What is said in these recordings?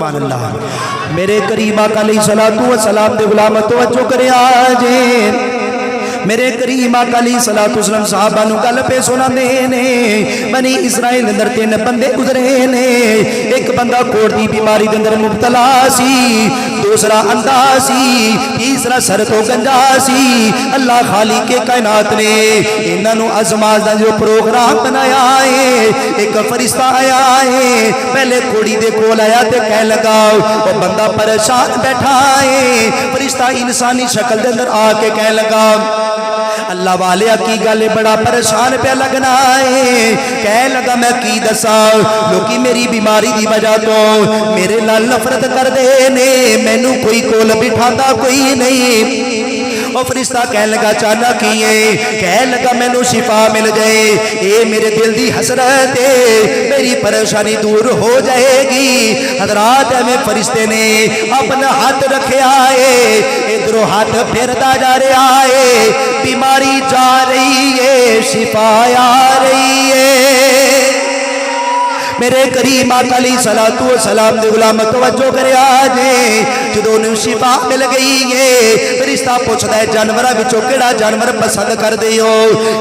मेरे करीम आका अलैहिस्सलातु वस्सलाम दे गुलाम तवज्जो करे आजे मेरे करीम आका अलैहिस्सलातु वस्सलाम साहबा नु गल पे सुनांदे ने बनी इसराइल अंदर तीन बंदे गुजरे ने। एक बंदा कोड़ दी बीमारी के अंदर मुब्तला सी, दूसरा अंधा सी, तीसरा सर तो गंजा सी। अल्लाह खालिक के कायनात ने इन्हां नु आज़माइश दा जो प्रोग्राम बनाया है, एक फरिश्ता आया है पहले कुड़ी दे कोल आया ते कह लगा वो बंदा परेशान बैठा है। फरिश्ता इंसानी शक्ल दे अंदर आके कह लगा अल्लाह वाले की गल बड़ा परेशान पे लगना है। कह लगा मैं की दसा लोकी मेरी बीमारी की वजह तो मेरे नाल नफरत कर दे ने, मैनू कोई कोल बिठाता कोई नहीं। और फरिश्ता कह लगा चाहना की है, कह लगा मैनू शिफा मिल जाए, ये मेरे दिल की हसरत है, मेरी परेशानी दूर हो जाएगी। हजरात में फरिश्ते ने अपना हाथ रखा है, इधरों हाथ फिरता जा रहा है, बीमारी जा रही है, शिफा आ रही है। मेरे करीम आका अलैहिस्सलातु वस्सलाम दे गुलाम तवज्जो करे आजे जदों नूं शिफा मिल गई है। फरिश्ता पूछदा है जानवरां विचों किहड़ा जानवर पसंद करदे हो?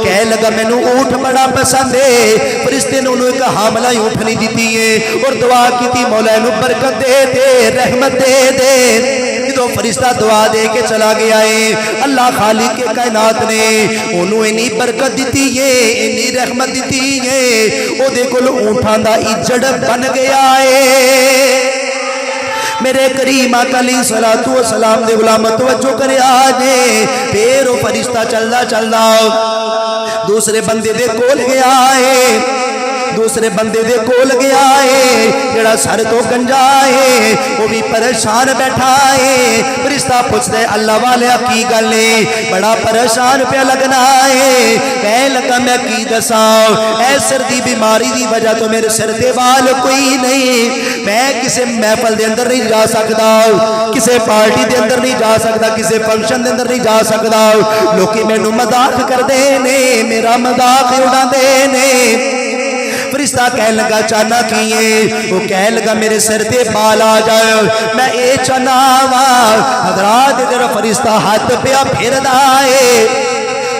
कह लगा मैनू ऊंट बड़ा पसंद है। फरिश्ते ने उन्होंने एक हामला ऊंट नहीं दी है और दुआ की मौला नूं बरकत दे रहमत दे। जो फरिश्ता दुआ दे के चला गया है, अल्लाह खालिक के कायनात ने उन्होंने इन्नी बरकत दी है, इन्नी रहमत दी है, ओदे कोल ऊंटां दा इज्जत बन गया है। मेरे करीम आका अलैहिस्सलातु वस्सलाम दे गुलाम तवज्जो करे आजे फिर वो फरिश्ता चलदा चलदा दूसरे बंदे दे कोल गया है, दूसरे बंदे दे कोल गया है जेड़ा सर तो गंजा है, वो भी परेशान बैठा है। फरिश्ता पूछता है अल्लाह वाले की गल है, बड़ा परेशान पे लगना है। कह लगा मैं की दसा ऐ सिर दी बीमारी की वजह तो मेरे सिर दे बाल कोई नहीं, मैं किसी महफल दे अंदर नहीं जा सकता, किसी पार्टी दे अंदर नहीं जा सकता, किसी फंक्शन दे अंदर नहीं जा सकता। लोकी मैनू मजाक करते ने, मेरा मजाक उड़ाते ने। फरिश्ता कह लगा चाहना की है? वो कह लगा मेरे सिर पे बाल आ जाए, मैं ये चाहना वा। हजरात तेरा फरिश्ता हाथ पिया फिरदा है,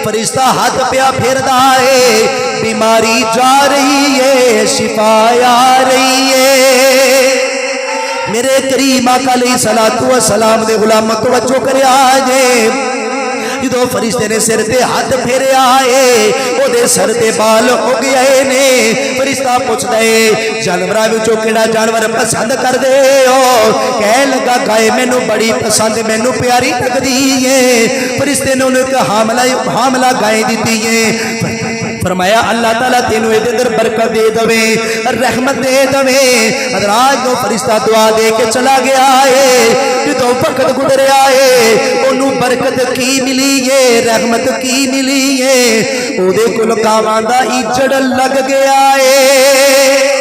फरिश्ता हाथ पिया फिरदा है, बीमारी जा रही है, शिफा आ रही है। मेरे करीम आका अलैहिस्सलातु वस्सलाम दे गुलाम तवज्जो करे आजे जो फरिश्ते ने सिर ते हाथ फेरे आए ओदे सर ते बाल हो गए ने। फरिश्ता पूछदा है जानवरां विचों किहड़ा जानवर पसंद करदे हो? कह लगा गाय मैनू बड़ी पसंद, मैनू प्यारी लगदी है। फरिश्ते ने उन्हें एक हामला गाय दी है। फरमाया अल्लाह ताला तेनू इहदे अंदर बरकत दे दवे, रहमत दे दवे। हजरात जो फरिश्ता दुआ दे के चला गया है, जो वक्त गुजरिया है ओनू बरकत की मिली है, रहमत की मिली है, ओदे कोल कावां दा इज्जत लग गया है।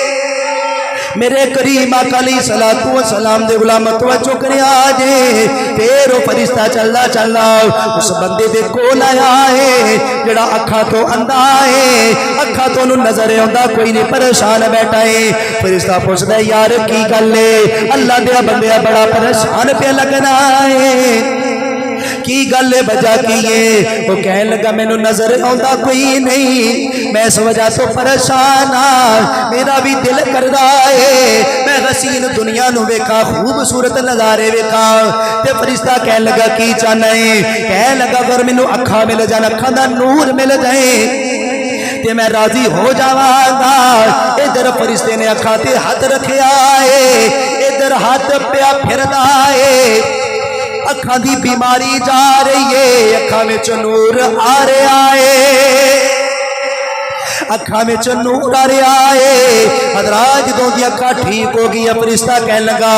मेरे करीम आका अलैहिस्सलातु वस्सलाम दे गुलाम तवज्जो करे आजे फिर वो फरिश्ता चलदा चलदा उस बंदे दे कोल आया है जेड़ा अखा तो अंधा है, अखा तो नजर आंदा कोई नहीं, परेशान बैठा है। फरिश्ता पूछदा यार की गल है? अल्लाह दे बंदे बड़ा परेशान पे लगना है, की गल वजह की है? वो कह लगा मैनू नजर आंदा कोई नहीं, मैं इस वजह तो परेशान हाँ, मेरा भी दिल करदा है मैं हसीन दुनिया नू वेखा, खूबसूरत नजारे वेखा। ते फरिश्ता कह लगा की चाहना है? कह लगा अगर मैनू अखा मिल जाए, अखा दा नूर मिल जाए ते मैं राजी हो जावांगा। इधर फरिश्ते ने अखा ते हाथ रखा है, इधर हाथ पिया फिरदा है, अखा की बीमारी जा रही है, अखा में नूर आ रहा है, अखा में नूर आ रहा है। हजरात जदों दी अखा ठीक हो गई, फरिश्ता कह लगा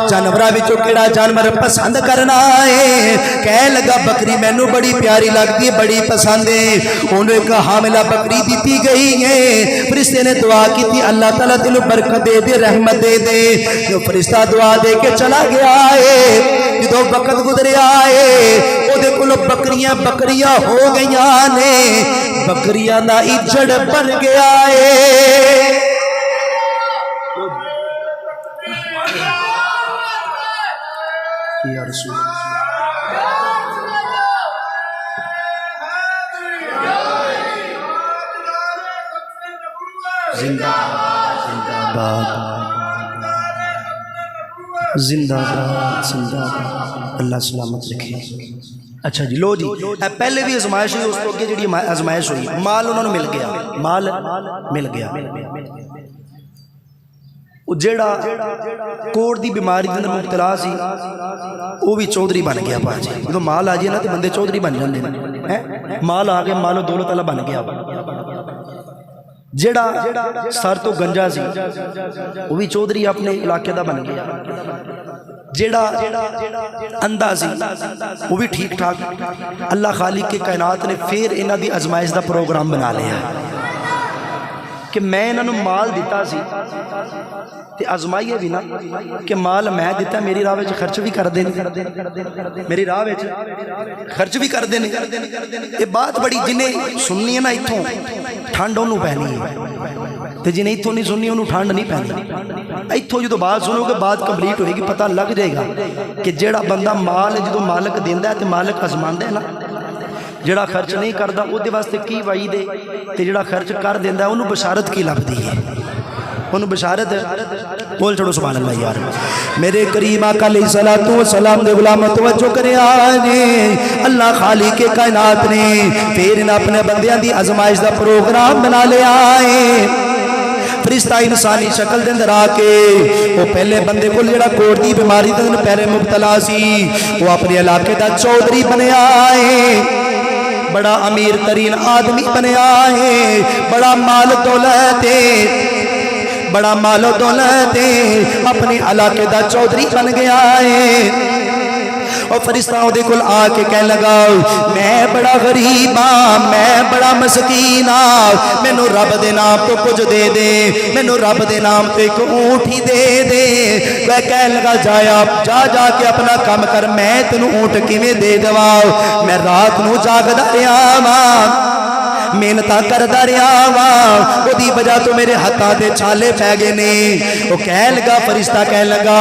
जानवरां विचों किहड़ा जानवर पसंद करना है? कह लगा बकरी मैनू बड़ी प्यारी लगती है, बड़ी पसंद है। उन्हें एक हामिला बकरी दी गई है। फरिश्ते ने दुआ की अल्लाह ताला तेनू बरकत दे, रहमत दे। जो फरिश्ता दुआ दे के चला गया है, जो वक्त गुजरिया है ओदे कोल बकरियां बकरियां हो गई ने, बकरियां दा इज्जत बन गया है। या रसूल जिंदाबाद जिंदाबाद जिंदाबाद। अल्लाह सलामत रखे। अच्छा जी, लो जी, पहले भी आजमाइश हुई, उस तो अगे जी आजमाइश हुई, माल उन्होंने मिल गया, माल मिल गया। जेड़ा कोड़ की बीमारी के अंदर मुबतला सी वो भी चौधरी बन गया। भाजी जो माल आ जाए ना तो बंदे चौधरी बन जाते हैं। माल आ गया, मालो दौलत वाला बन गया। जेड़ा सर तो गंजा सी वो भी चौधरी अपने इलाके का बन गया। जेड़ा अंधा सी वो भी ठीक ठाक। अल्लाह खालिक के कायनात ने फिर इन्हां दी आजमाइश का प्रोग्राम बना लिया कि मैं इन्हों माल दिता सी ते आजमाइए भी ना कि माल मैं दिता मेरी राह खर्च भी करते हैं, मेरी राह खर्च भी करते हैं। ये बात बड़ी जिन्हें सुननी है ना इतों ठंड उन्होंने पैनी है, तो जिन्हें इतों नहीं सुननी उन्होंने ठंड नहीं पैनी। इतों जो बात सुनोगे बात कंप्लीट होएगी, पता लग जाएगा कि जेड़ा बंदा माल जो मालक देंदा है तो मालक आजमांदा है ना, जेड़ा खर्च नहीं करता वो वास्ते की वाई दे, तो जेड़ा खर्च कर देंदा उन्होंने बशारत की लभदी है, उन्होंने बशारत। बोल चढ़ो सुभान अल्लाह यार। मेरे करीम आका अलैहिस्सलातु वस्सलाम दे गुलाम तवज्जो करे ने अल्लाह खालिक के कायनात ने फिर इन अपने बंदियां दी आजमाइश दा प्रोग्राम बना लिया है। फरिश्ता इंसानी शक्ल के अंदर आके वो पहले बंदे को जेड़ा कोड़ की बीमारी के पहले मुबतला सी वो अपने इलाके का चौधरी बनया है, बड़ा अमीर तरीन आदमी बनया है, बड़ा माल दौलत बड़ा मालो दौलत अपने इलाके का चौधरी बन गया है। और फरिश्ता उहदे कोल आके कह लगा मैं बड़ा गरीब हाँ, मैं बड़ा मसकीन हाँ, मैनू रब दे नाम तो कुछ दे दे, मैनू रब दे नाम तो एक ऊँट ही दे दे। वह कह लगा जाया जा जाके अपना काम कर, मैं तेनू ऊँट किवें दे देवा, मैं रात नू जागदा रहा वां, मेहनत करता रहा वा, उसकी वजह तो मेरे हाथों से छाले पै गए ने। वो कह लगा फरिश्ता कह लगा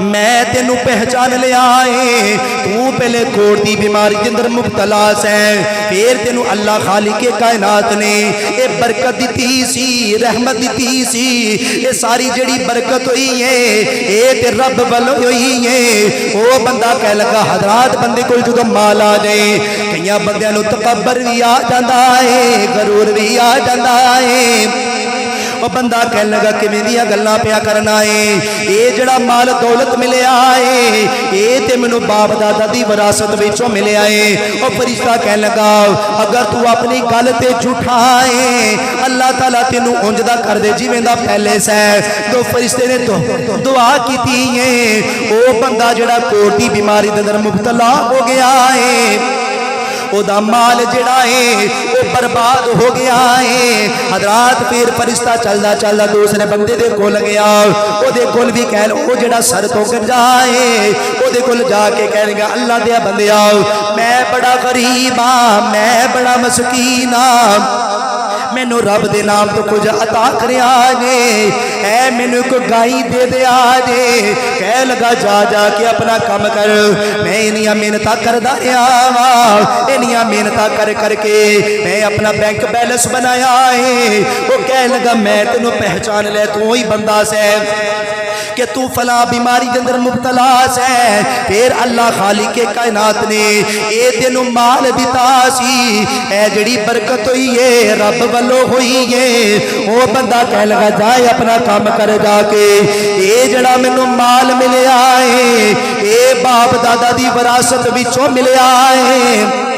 मैं तेनू पहचान लिया है, तू पहले कोड़ की बीमारी के अंदर मुबतला है, फिर तेनू अल्लाह खालिक के कायनात ने ये बरकत दी सी, रहमत दी सी। ये सारी जड़ी बरकत हुई है ये ते रब वालों हुई है। वो बंदा कह लगा हजरात बंदे को जो माल आ जाए कई बंदियां नूं तकब्बर भी आ जाता है, गरूर भी आ जाता है। वो बंदा कह लगा किवें दियां गल्लां पिया करना है, ये जड़ा माल दौलत मिलया है ये ते मैनू बाप दादा दी विरासत विचों मिलया है। वो फरिश्ता कह लगा अगर तू अपनी गल ते झूठा है अल्लाह ताला तेनू उंजदा कर दे जिवें दा पहले सै। तो फरिश्ते ने तो दुआ की है, वो बंदा जड़ा कोड़ दी बीमारी दे अंदर मुबतला हो गया है, ओदा माल जड़ा है वो बर्बाद हो गया है। हजरात फिर फरिश्ता चलदा चलदा दूसरे बंदे दे कोल गया, ओदे कोल भी कह लो वो जड़ा सर तो गंजा है, ओदे कोल जाके कह लगा अल्लाह दे बंदे मैं बड़ा गरीब हाँ, मैं बड़ा मसकीन हाँ, मैनू रब दे नाम तो कुछ अता करे आजे, ऐ मैनू को गाई दे दे आजे। कह लगा जा जाके अपना काम कर, मैं इनिया मेहनत करदा रहा वा, इनिया मेहनत कर करके मैं अपना बैंक बैलेंस बनाया है। वो कह लगा मैं तेनू पहचान लिया, तू ही बंदा से कि तू फला बीमारी के अंदर मुबतला है। फिर अल्लाह खालिक के कायनात ने ये तेनू माल दिता सी, ऐ जड़ी बरकत हुई है रब वालों हुई है। वो बंदा कह लगा जाए अपना काम कर जाके, ये जड़ा मैनू माल मिलया है ये बाप दादा दी विरासत विचों मिलया है।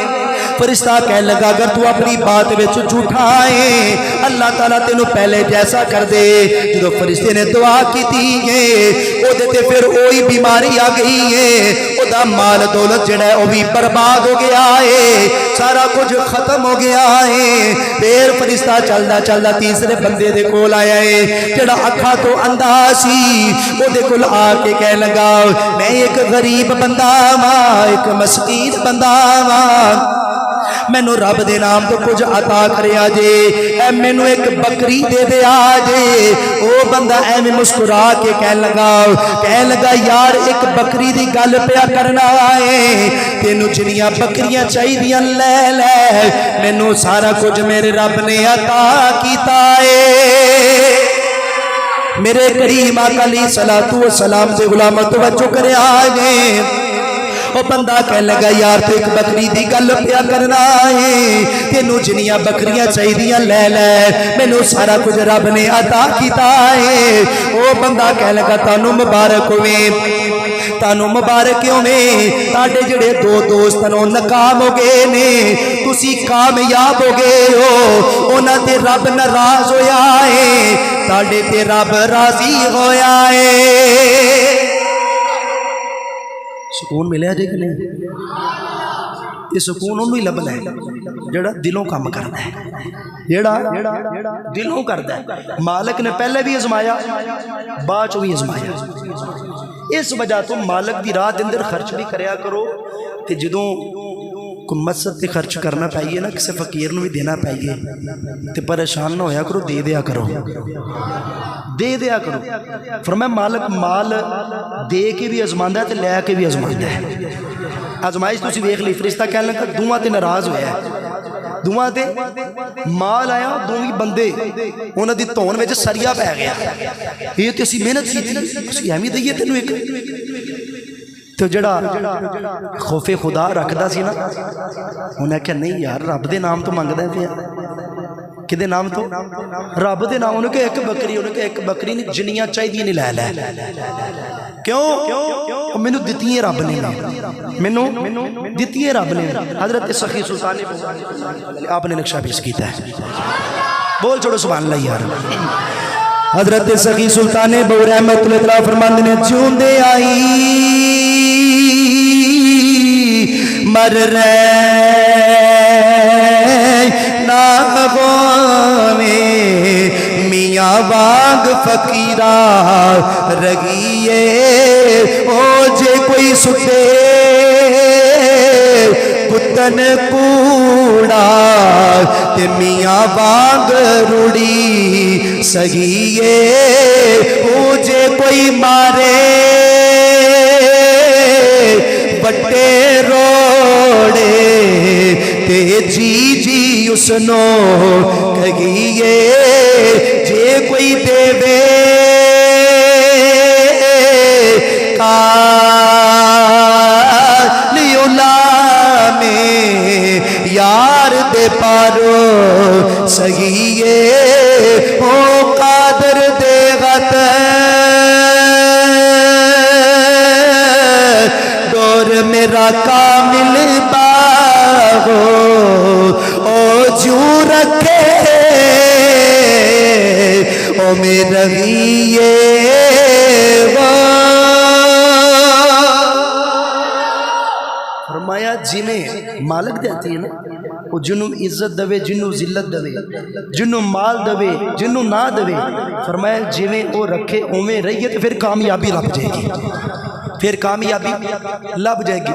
फरिश्ता कह लगा अगर तू अपनी बात विच झूठा है अल्लाह ताला तेनू पहले जैसा कर दे। जो फरिश्ते ने दुआ की है ओदे ते फिर वही बीमारी आ गई है, ओदा माल दौलत जड़ा है वह भी बर्बाद हो गया है, सारा कुछ खत्म हो गया है। फिर फरिश्ता चलदा चलदा तीसरे बंदे दे कोल आया है जड़ा अखा तो अंधा सी, ओदे कोल आके कह लगा मैं एक गरीब बंदा वा, एक मस्कीन बंदा वा, मैनू रब दे नाम तो कुछ अता करिया जे, ऐ मैनू एक बकरी दे दिया जे। ओ बंदा एवें मुस्कुरा के कह लगा यार एक बकरी दी गल पिया करना है, तेनू जिन्नियां बकरियां चाहिए ले ले, मैनू सारा कुछ मेरे रब ने अता कीता है। मेरे करीम आका अली सलातु व सलाम से गुलाम तवज्जो करे आगे। वो बंदा कह लगा यार तो एक बकरी की गल पिया करना है, तेनू जिन्नियां बकरियां चाहिए ले ले, मैनू सारा कुछ रब ने अता किया है। वो बंदा कह लगा तानू मुबारक होवे, तानू मुबारक होवे, ताडे जिहड़े दो दोस्त नो नाकाम हो गए ने, तुसी कामयाब हो गए हो, उन्हां ते रब नाराज होया है, ताडे ते रब राजी होया है। सुकून मिले जे कि नहीं? ये सुकून उन्होंने ही लभना है जेड़ा दिलों काम करता है, जेड़ा दिलों करता है। मालिक ने पहले भी आजमाया, बाद चो भी आजमाया। इस वजह तो मालिक की राह के अंदर खर्च भी करया करो, तो जदों कोई मकसद से खर्च करना पाइए ना, किसी फकीर को भी देना पाइए, तो परेशान ना होया करो, दे दिया करो, दे दिया करो। फरमाया मालिक माल दे के भी आजमांदा है, तो लै के भी आजमांदा है। आजमाइश तुसीं वेख ली, फरिश्ता कह लगा दूआं ते नाराज होया, दूआं ते माल आया, दोवें बंदे उन्हां दी धौन विच सरिया पै गया, ये तो असीं मेहनत कीती, असीं एवें दईए तैनूं एक। तो जड़ा खौफे खुदा रखता सी ना, उन्हें आख्या नहीं यार रब दे नाम तो मंगदा पिया, किदे नाम तो? रब दे नाम। उन्हें एक बकरी, उन्हें एक बकरी नहीं जिन्नियां चाहिए नहीं ले लै। क्यों? मैनू दित्तियां रब ने, मैनू दित्तियां रब ने। हजरत सखी सुल्तान आपने नक्शा पेश किया है, बोल छोड़ो सुभान अल्लाह यार। हजरत सखी सुल्तान बहु रहमतुल्लाह फरमांदे ने जिउंदे आई मर रहे ना होवे, मियाँ बाग फकीरा रगिए, ओ जे कोई सुते पुतन कूड़ा, ते मियाँ बाग रूड़ी सगिए, ओ जे कोई मारे बट्टे रोड़े, ते जी जी उसनो कहिए, जे कोई देवे कालियुला में यार दे पारो सगिए, ओ कादर दे गत डोर मेरा कामिल बागो, ओ जू रखे ओ मेरा ये फरमाया जिमें मालिक देती है ना, वो जिन्हों इज्जत दवे, जिन्हों जिल्लत दवे, जिन्हों माल दवे, जिन्हों ना दवे, फरमाया जिमें वो रखे उमें रहिए, तो फिर कामयाबी लभ जाएगी, फिर कामयाबी लभ जाएगी।